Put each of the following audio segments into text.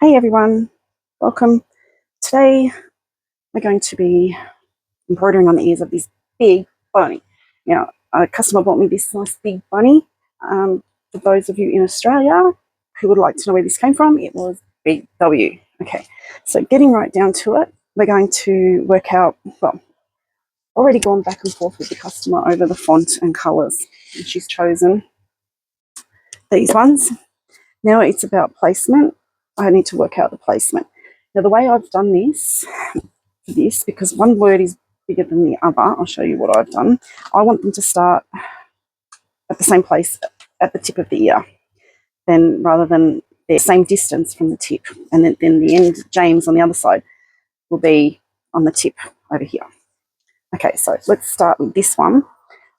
Hey everyone, welcome. Today we're going to be embroidering on the ears of this big bunny. Now, a customer bought me this nice big bunny. For those of you in Australia who would like to know where this came from, it was Big W. Okay, so getting right down to it, we're going to work out, well, already gone back and forth with the customer over the font and colours, and she's chosen these ones. Now it's about placement. I need to work out the placement. Now, the way I've done this, because one word is bigger than the other, I'll show you what I've done. I want them to start at the same place at the tip of the ear, then rather than the same distance from the tip. And then the end, James, on the other side will be on the tip over here. Okay, so let's start with this one.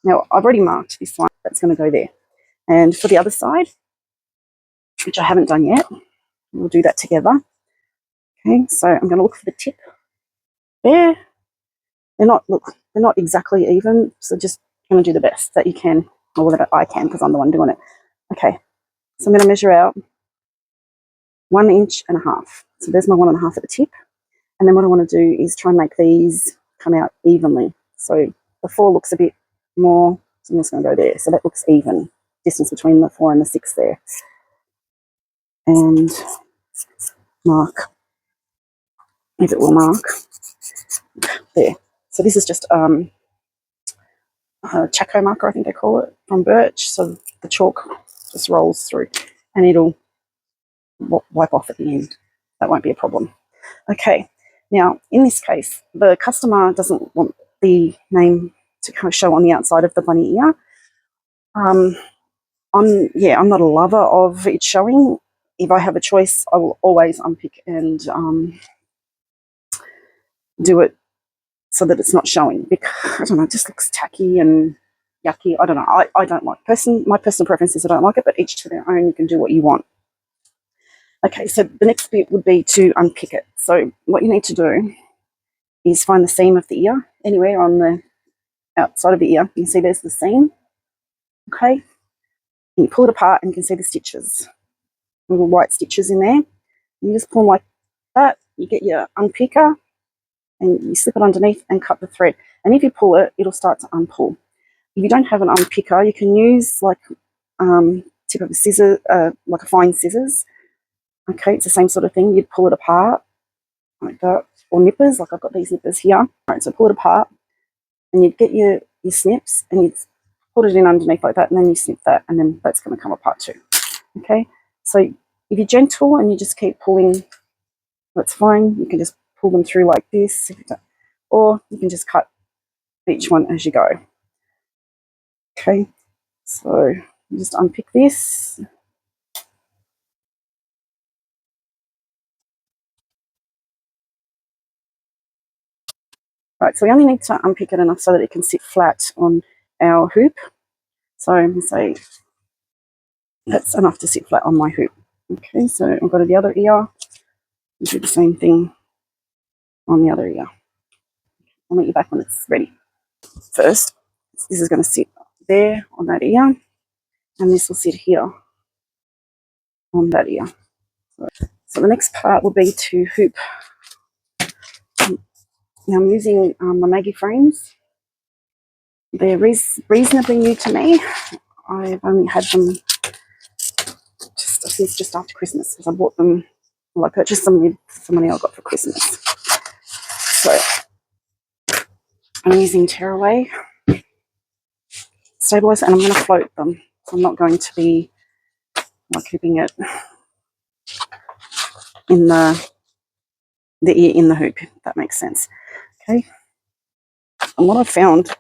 Now, I've already marked this one. That's going to go there. And for the other side, which I haven't done yet, we'll do that together. Okay, so I'm going to look for the tip there. They're not exactly even, so just going to do the best that you can, or that I can, because I'm the one doing it. Okay, so I'm going to measure out 1.5 inches. So there's my 1.5 at the tip. And then what I want to do is try and make these come out evenly. So the 4 looks a bit more, so I'm just going to go there. So that looks even, distance between the 4 and the 6 there. And mark, if it will mark, there. So this is just a Chaco marker, I think they call it, from Birch. So the chalk just rolls through and it'll wipe off at the end. That won't be a problem. Okay, now in this case, the customer doesn't want the name to kind of show on the outside of the bunny ear. I'm not a lover of it showing. If I have a choice, I will always unpick and do it so that it's not showing, because I don't know, it just looks tacky and yucky. I don't know. I don't like my personal preference is I don't like it, but each to their own. You can do what you want. Okay, so the next bit would be to unpick it. So what you need to do is find the seam of the ear anywhere on the outside of the ear. You can see there's the seam. Okay, and you pull it apart and you can see the stitches, little white stitches in there. You just pull them like that. You get your unpicker and you slip it underneath and cut the thread. And if you pull it, it'll start to unpull. If you don't have an unpicker, you can use like tip of a scissor, like a fine scissors. Okay, it's the same sort of thing. You'd pull it apart like that, or nippers, like I've got these nippers here. All right, so pull it apart and you'd get your snips and you'd put it in underneath like that, and then you snip that, and then that's going to come apart too. Okay, so if you're gentle and you just keep pulling, that's fine. You can just pull them through like this, or you can just cut each one as you go. Okay, so you just unpick this. Right, so we only need to unpick it enough so that it can sit flat on our hoop. So I'm going to say that's enough to sit flat on my hoop. Okay, so I've got the other ear. You do the same thing on the other ear. I'll meet you back when it's ready. First, this is going to sit there on that ear, and this will sit here on that ear. So the next part will be to hoop. Now I'm using my Maggie frames. They're reasonably new to me. I've only had them since just after Christmas, because I bought them, well, I purchased them with some money I got for Christmas. So I'm using tearaway stabilizer, and I'm going to float them. So I'm not going to be like hooping it in the ear in the hoop, if that makes sense. Okay. And what I've found,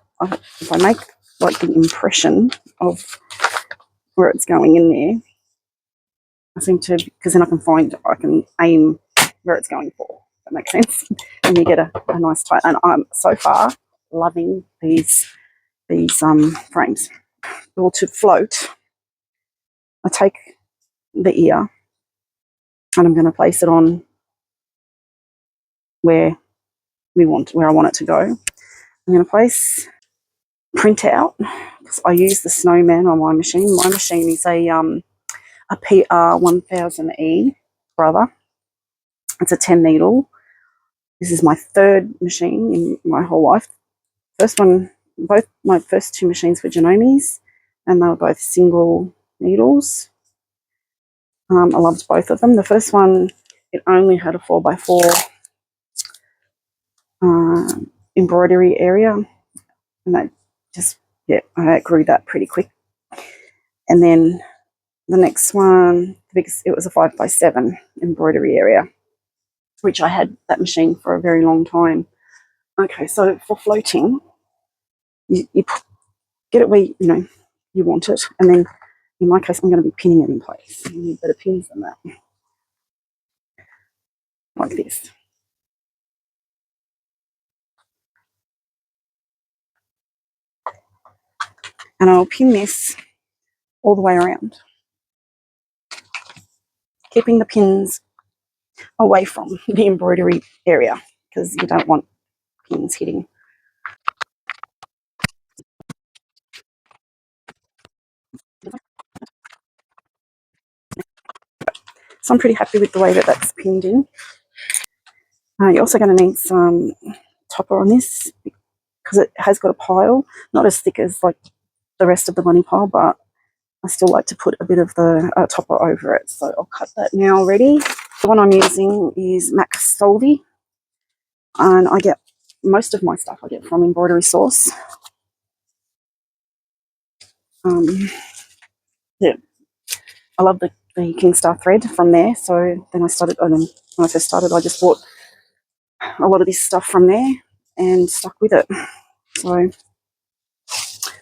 if I make like the impression of where it's going in there, I seem to, because then I can aim where it's going for. That makes sense. And you get a nice tight. And I'm so far loving these frames. Well, to float, I take the ear and I'm going to place it on where I want it to go. I'm going to place print out, because I use the Snowman on my machine. My machine is a PR1000E brother. It's a 10 needle. This is my third machine in my whole life. First one, both my first two machines were Genomes, and they were both single needles. I loved both of them. The first one, it only had a 4x4 embroidery area, and I outgrew that pretty quick. And then the next one, it was a 5x7 embroidery area, which I had that machine for a very long time. Okay, so for floating, you get it where you want it, and then in my case, I'm going to be pinning it in place. You need better pins than that, like this. And I'll pin this all the way around, keeping the pins away from the embroidery area because you don't want pins hitting. So I'm pretty happy with the way that that's pinned in. You're also going to need some topper on this because it has got a pile, not as thick as like the rest of the bunny pile, but I still like to put a bit of the topper over it. So I'll cut that now already. The one I'm using is Max Soldi, and I get most of my stuff I get from Embroidery Source. Yeah, I love the Kingstar thread from there. So then I started, when I first started, I just bought a lot of this stuff from there and stuck with it. So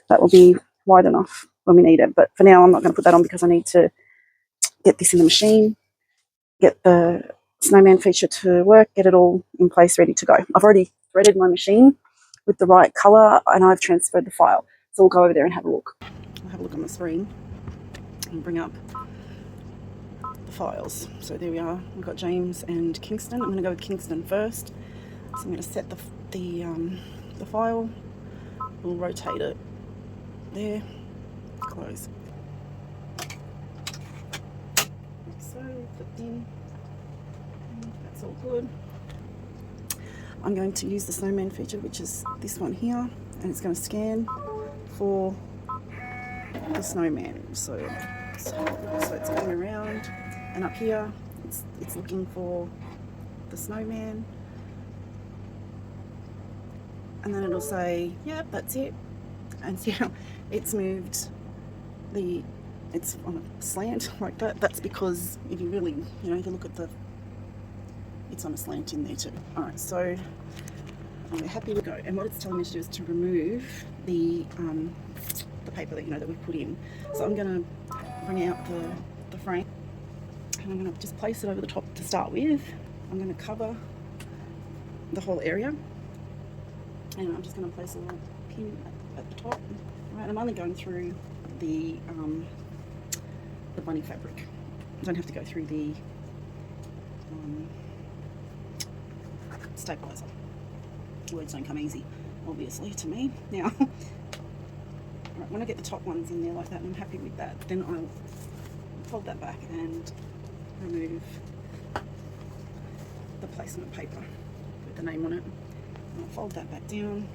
that will be wide enough when we need it. But for now, I'm not going to put that on because I need to get this in the machine, get the snowman feature to work, get it all in place, ready to go. I've already threaded my machine with the right colour and I've transferred the file. So we'll go over there and have a look. I'll have a look on the screen and bring up the files. So there we are. We've got James and Kingston. I'm going to go with Kingston first. So I'm going to set the file. We'll rotate it there. Close. So put in. That's all good. I'm going to use the snowman feature, which is this one here, and it's going to scan for the snowman. So it's going around, and up here it's looking for the snowman, and then it'll say, "Yep, that's it." And see how it's moved. It's on a slant like that. That's because if you really, you look at it's on a slant in there too. All right, so we're happy to go. And what it's telling me to do is to remove the paper that we put in. So I'm going to bring out the frame, and I'm going to just place it over the top to start with. I'm going to cover the whole area, and I'm just going to place a little pin at the top. Right, I'm only going through the bunny fabric. I don't have to go through the stabilizer. Words don't come easy, obviously, to me. Now, right, when I get the top ones in there like that, and I'm happy with that, then I'll fold that back and remove the placement paper with the name on it. And I'll fold that back down,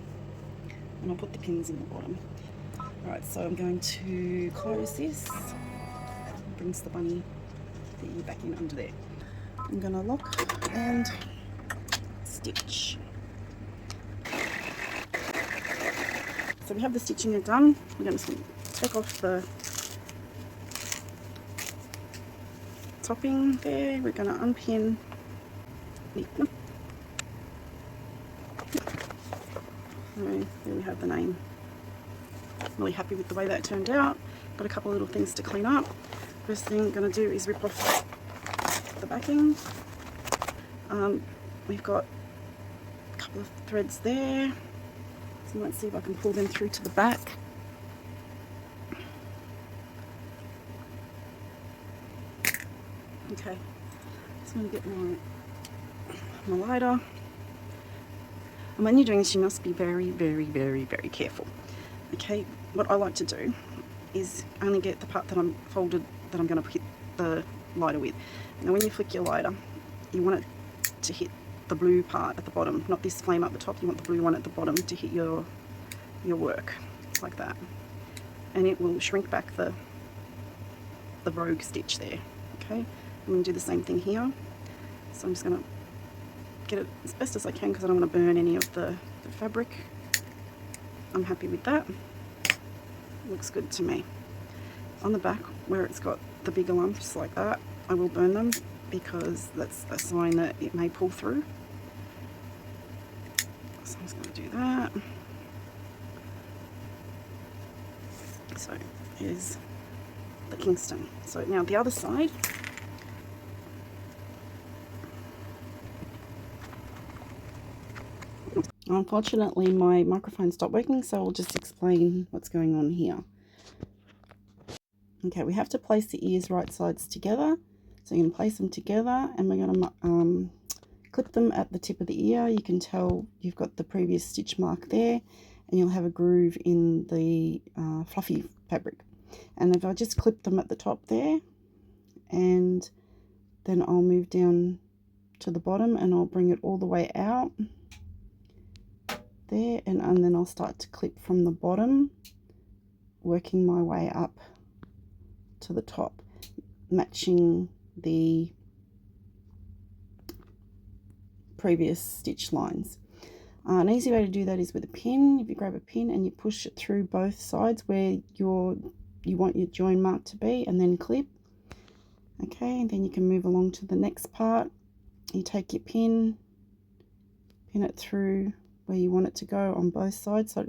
and I'll put the pins in the bottom. Alright, so I'm going to close this. Brings the bunny back in under there. I'm going to lock and stitch. So we have the stitching done. We're going to take off the topping there. We're going to unpin. There we have the name. Really happy with the way that turned out. Got a couple of little things to clean up. First thing I'm going to do is rip off the backing. We've got a couple of threads there. So let's see if I can pull them through to the back. Okay, so I'm going to get my lighter. And when you're doing this, you must be very, very, very, very careful. Okay, what I like to do is only get the part that I'm folded, that I'm going to hit the lighter with. Now when you flick your lighter, you want it to hit the blue part at the bottom, not this flame up the top. You want the blue one at the bottom to hit your work, like that, and it will shrink back the rogue stitch there. Okay, I'm going to do the same thing here. So I'm just going to get it as best as I can because I don't want to burn any of the fabric. I'm happy with that. Looks good to me. On the back where it's got the bigger lumps like that, I will burn them because that's a sign that it may pull through. So I'm just going to do that. So here's the Kingston. So now the other side. Unfortunately, my microphone stopped working, so I'll just explain what's going on here. Okay, we have to place the ears right sides together. So you can place them together, and we're going to clip them at the tip of the ear. You can tell you've got the previous stitch mark there, and you'll have a groove in the fluffy fabric. And if I just clip them at the top there, and then I'll move down to the bottom and I'll bring it all the way out there, and then I'll start to clip from the bottom, working my way up to the top, matching the previous stitch lines. An easy way to do that is with a pin. If you grab a pin and you push it through both sides where you want your join mark to be, and then clip. Okay, and then you can move along to the next part. You take your pin it through where you want it to go on both sides, so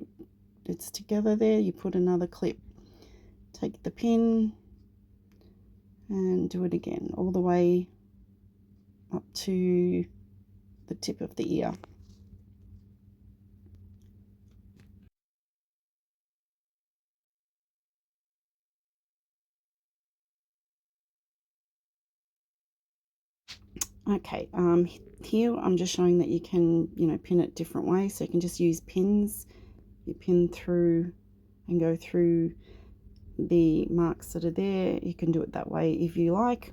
it's together there. You put another clip, take the pin and do it again all the way up to the tip of the ear. Okay, here I'm just showing that you can, pin it different ways. So you can just use pins. You pin through and go through the marks that are there. You can do it that way if you like.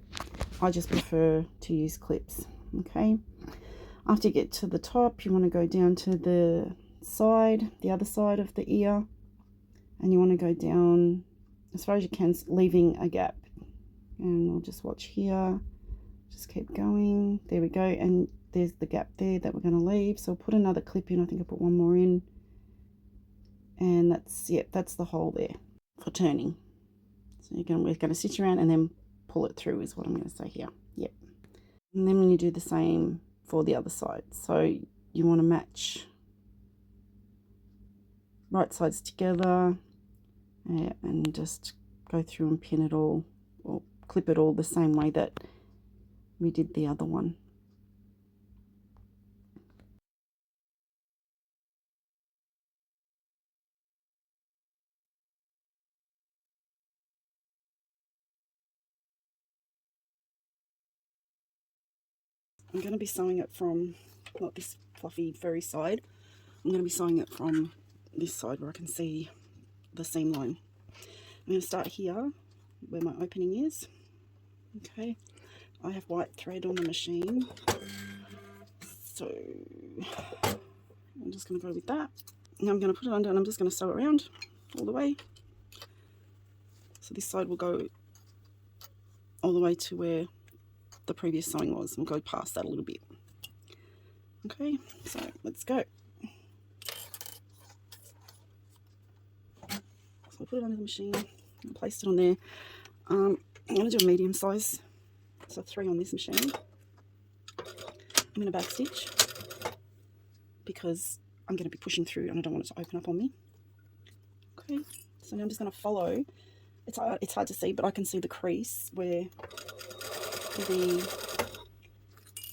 I just prefer to use clips. Okay, after you get to the top, you want to go down to the side, the other side of the ear, and you want to go down as far as you can, leaving a gap. And we'll just watch here. Just keep going. There we go, and there's the gap there that we're going to leave. So I'll put another clip in. I think I put one more in, and that's the hole there for turning. So we're going to stitch around and then pull it through is what I'm going to say here. Yep. And then you do the same for the other side. So you want to match right sides together, and just go through and pin it all or clip it all the same way that we did the other one. I'm going to be sewing it from not this fluffy furry side. I'm going to be sewing it from this side where I can see the seam line. I'm going to start here where my opening is. Okay, I have white thread on the machine, so I'm just going to go with that. Now I'm going to put it under and I'm just going to sew around all the way. So this side will go all the way to where the previous sewing was. We'll go past that a little bit. Okay, so let's go. So I put it under the machine and placed it on there. I'm going to do a medium size, so 3 on this machine. I'm going to back stitch because I'm going to be pushing through and I don't want it to open up on me. Okay, so now I'm just going to follow. It's hard to see, but I can see the crease where the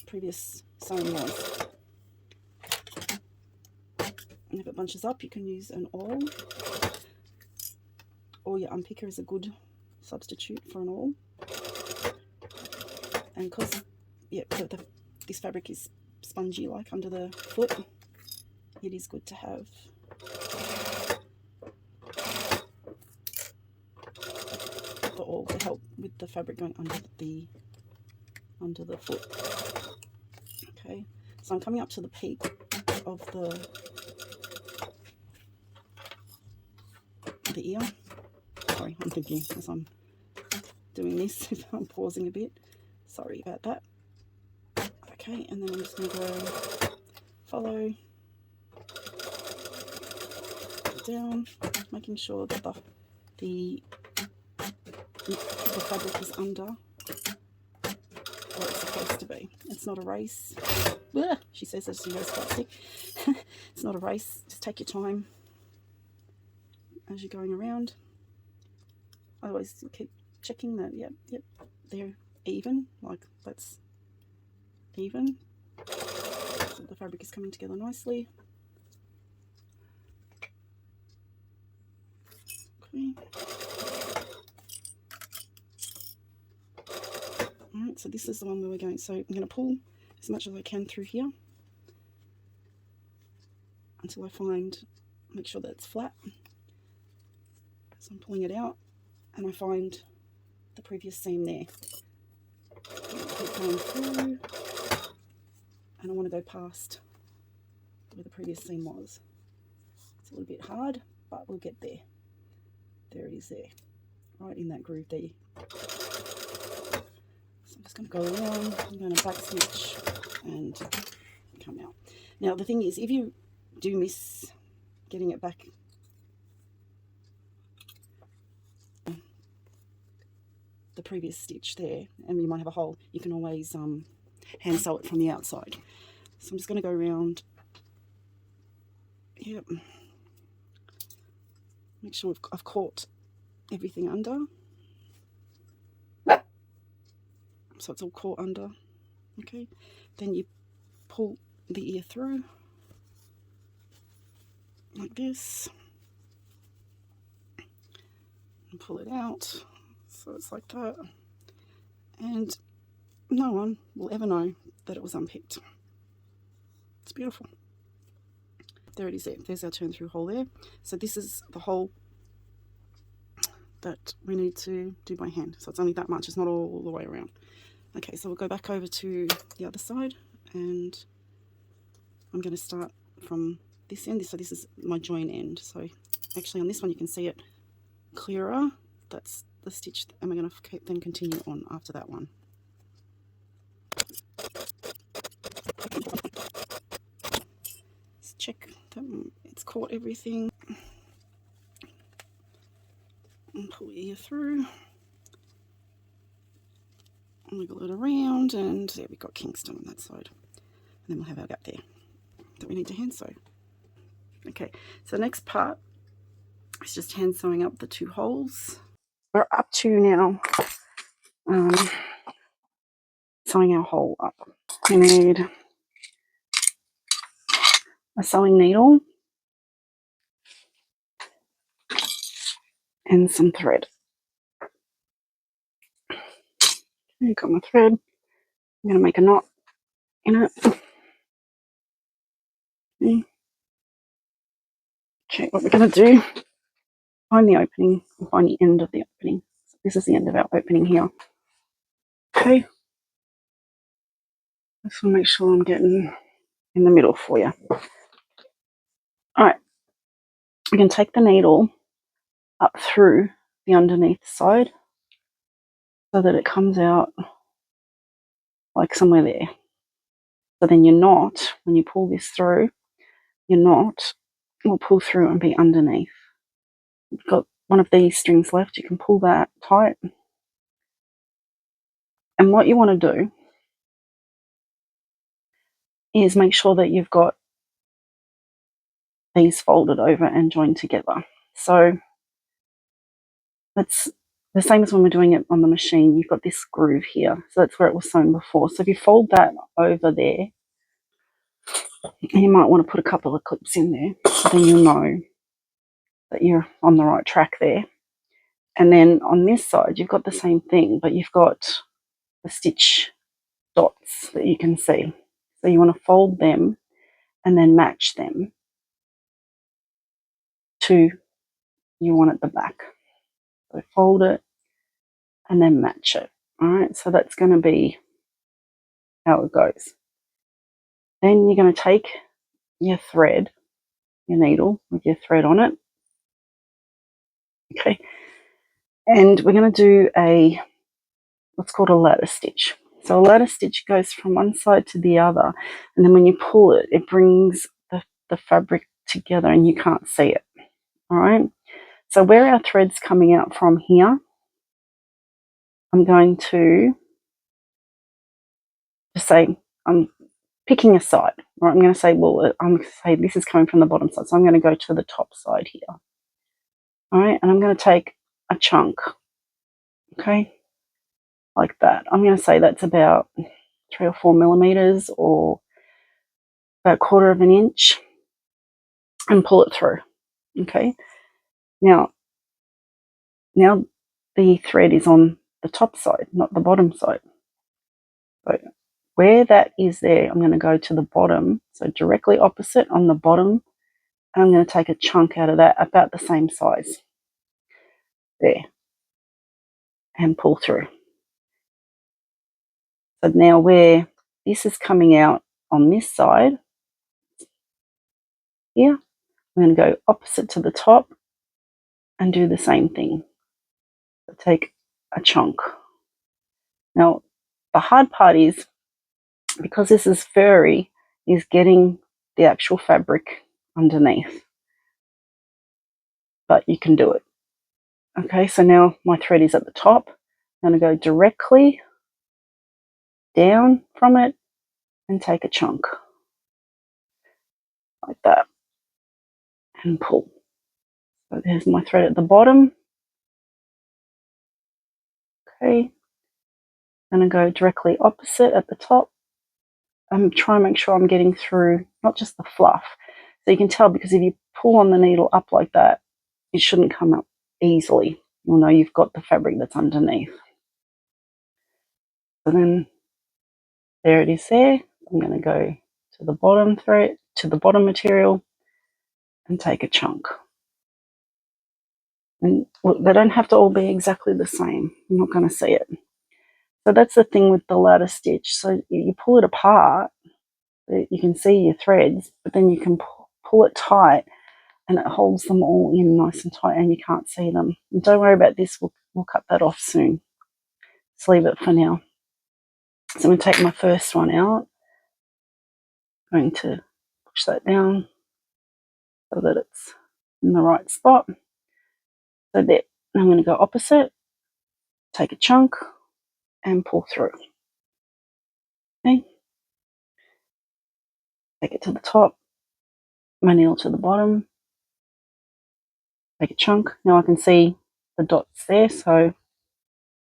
previous sewing was. And if it bunches up, you can use an awl, or your unpicker is a good substitute for an awl. And because this fabric is spongy like under the foot, it is good to have the awl to help with the fabric going under the foot. Okay, so I'm coming up to the peak of the ear. Sorry, I'm thinking as I'm doing this, if I'm pausing a bit. Sorry about that. Okay, and then I'm just going to go follow down, making sure that the fabric is under where it's supposed to be. It's not a race. Blah, she says as she goes quite sick. It's not a race. Just take your time as you're going around. I always keep checking that, yep, they're even, like that's even. So the fabric is coming together nicely. Okay. Alright, so this is the one where we're going. So I'm going to pull as much as I can through here until I make sure that it's flat. So I'm pulling it out and I find the previous seam there. Keep going through, and I want to go past where the previous seam was. It's a little bit hard, but we'll get there. There it is there, right in that groove there. So I'm just going to go around, I'm going to back stitch and come out. Now the thing is, if you do miss getting it back, the previous stitch there, and you might have a hole, you can always hand sew it from the outside. So I'm just going to go around, yep, make sure I've caught everything under, so it's all caught under. Okay, then you pull the ear through like this and pull it out, so it's like that, and no one will ever know that it was unpicked. It's beautiful. There it is there. There's our turn through hole there. So this is the hole that we need to do by hand. So it's only that much, it's not all the way around. Okay, so we'll go back over to the other side, and I'm going to start from this end. So this is my join end. So actually on this one you can see it clearer. That's the stitch, and we're going to then continue on after that one. Let's check that it's caught everything. And pull the ear through. Wiggle it around, and there we've got Kingston on that side. And then we'll have our gap there that we need to hand sew. Okay, so the next part is just hand sewing up the two holes. We're up to now sewing our hole up. We need a sewing needle and some thread. Okay, got my thread. I'm going to make a knot in it. Okay, what we're going to do, find the opening and find the end of the opening. So this is the end of our opening here. Okay, just want to make sure I'm getting in the middle for you. Alright, we can take the needle up through the underneath side so that it comes out like somewhere there. So then your knot, when you pull this through, your knot will pull through and be underneath. You've got one of these strings left, you can pull that tight. And what you want to do is make sure that you've got these folded over and joined together. So that's the same as when we're doing it on the machine. You've got this groove here, so that's where it was sewn before. So if you fold that over there, you might want to put a couple of clips in there, so then you'll know that you're on the right track there. And then on this side, you've got the same thing, but you've got the stitch dots that you can see. So you want to fold them and then match them to you want at the back. So fold it and then match it. All right, so that's going to be how it goes. Then you're going to take your thread, your needle with your thread on it. Okay. And we're going to do what's called a ladder stitch. So a ladder stitch goes from one side to the other, and then when you pull it, it brings the fabric together and you can't see it. All right. So where our thread's coming out from here, I'm going to just say, I'm picking a side. Or I'm going to say, well, I'm going to say this is coming from the bottom side. So I'm going to go to the top side here. All right. And I'm going to take a chunk. Okay. Like that. I'm going to say that's about 3 or 4 millimeters or about 1/4 of an inch, and pull it through. Okay. Now the thread is on the top side, not the bottom side. So where that is there, I'm going to go to the bottom, so directly opposite on the bottom, and I'm going to take a chunk out of that about the same size there and pull through. So now where this is coming out on this side here, I'm going to go opposite to the top and do the same thing. So take a chunk. Now the hard part is, because this is furry, is getting the actual fabric underneath. But you can do it. Okay, so now my thread is at the top. I'm going to go directly down from it and take a chunk like that and pull. So there's my thread at the bottom. Okay, I'm going to go directly opposite at the top. I'm trying to make sure I'm getting through not just the fluff. So you can tell, because if you pull on the needle up like that, it shouldn't come up easily. You'll know you've got the fabric that's underneath. So then there it is there. I'm going to go to the bottom thread, to the bottom material, and take a chunk. And look, they don't have to all be exactly the same. You're not going to see it. So that's the thing with the ladder stitch. So you pull it apart, you can see your threads, but then you can pull it tight and it holds them all in nice and tight and you can't see them. And don't worry about this, we'll cut that off soon. Just leave it for now. So I'm going to take my first one out. I'm going to push that down so that it's in the right spot. So there. I'm going to go opposite, take a chunk and pull through. Okay. Take it to the top, my needle to the bottom, take a chunk. Now I can see the dots there, so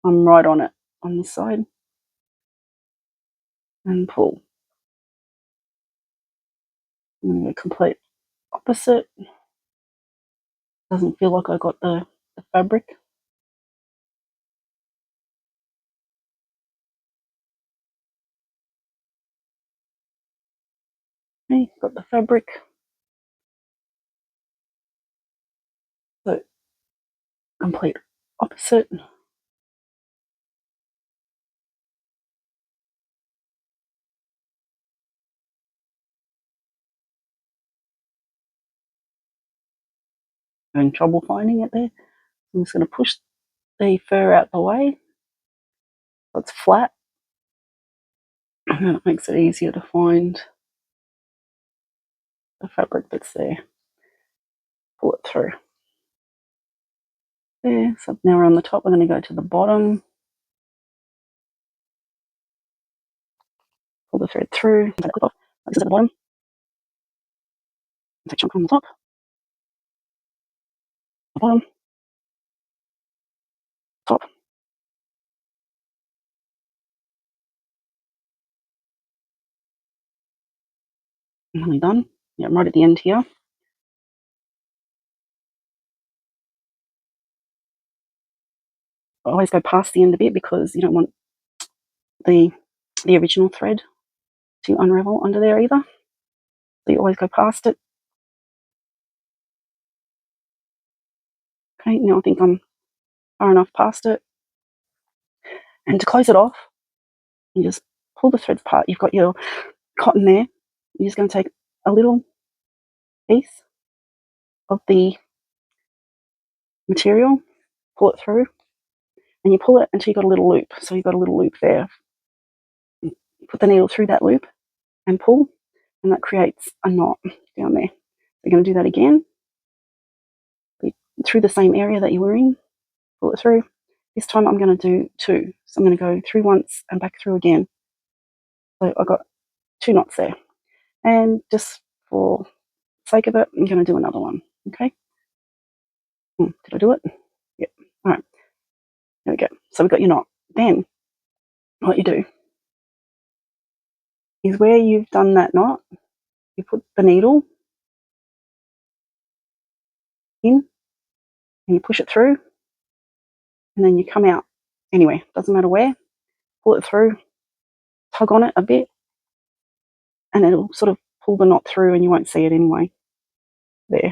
I'm right on it on this side, and pull. I'm going to go complete opposite. Doesn't feel like I got the fabric. Okay, got the fabric. So complete opposite. Having trouble finding it there. I'm just going to push the fur out the way so it's flat, and then it makes it easier to find the fabric that's there. Pull it through. There, so now we're on the top, we're going to go to the bottom, pull the thread through, take the clip off, like this at the bottom, take a chunk on the top, the bottom, top. I'm nearly done. Yeah, I'm right at the end here. I always go past the end a bit because you don't want the original thread to unravel under there either. So you always go past it. Okay, now I think I'm far enough past it. And to close it off, you just pull the threads apart. You've got your cotton there. You're just going to take a little piece of the material, pull it through, and you pull it until you've got a little loop. So you've got a little loop there. You put the needle through that loop and pull, and that creates a knot down there. You're going to do that again through the same area that you were in, pull it through. This time I'm going to do 2. So I'm going to go through once and back through again. So I've got 2 knots there. And just for sake of it, I'm going to do another one. Okay. Did I do it? Yep. All right. There we go. So we've got your knot. Then what you do is where you've done that knot, you put the needle in and you push it through, and then you come out anyway, doesn't matter where, pull it through, tug on it a bit, and it'll sort of pull the knot through and you won't see it anyway. There.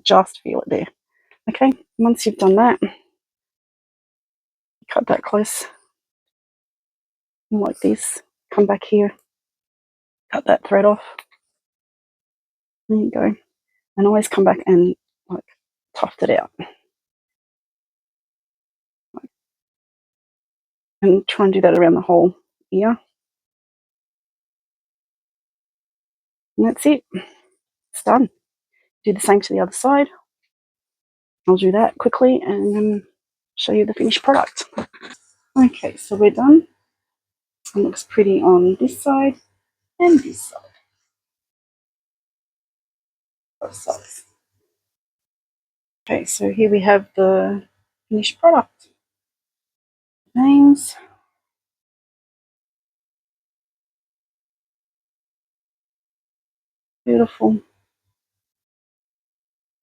Just feel it there. Okay, once you've done that, cut that close like this, come back here, cut that thread off. There you go. And always come back and like tuft it out. And try and do that around the whole ear. And that's it. It's done. Do the same to the other side. I'll do that quickly and then show you the finished product. Okay, so we're done. It looks pretty on this side and this side. Both sides. Okay, so here we have the finished product. Names. Beautiful.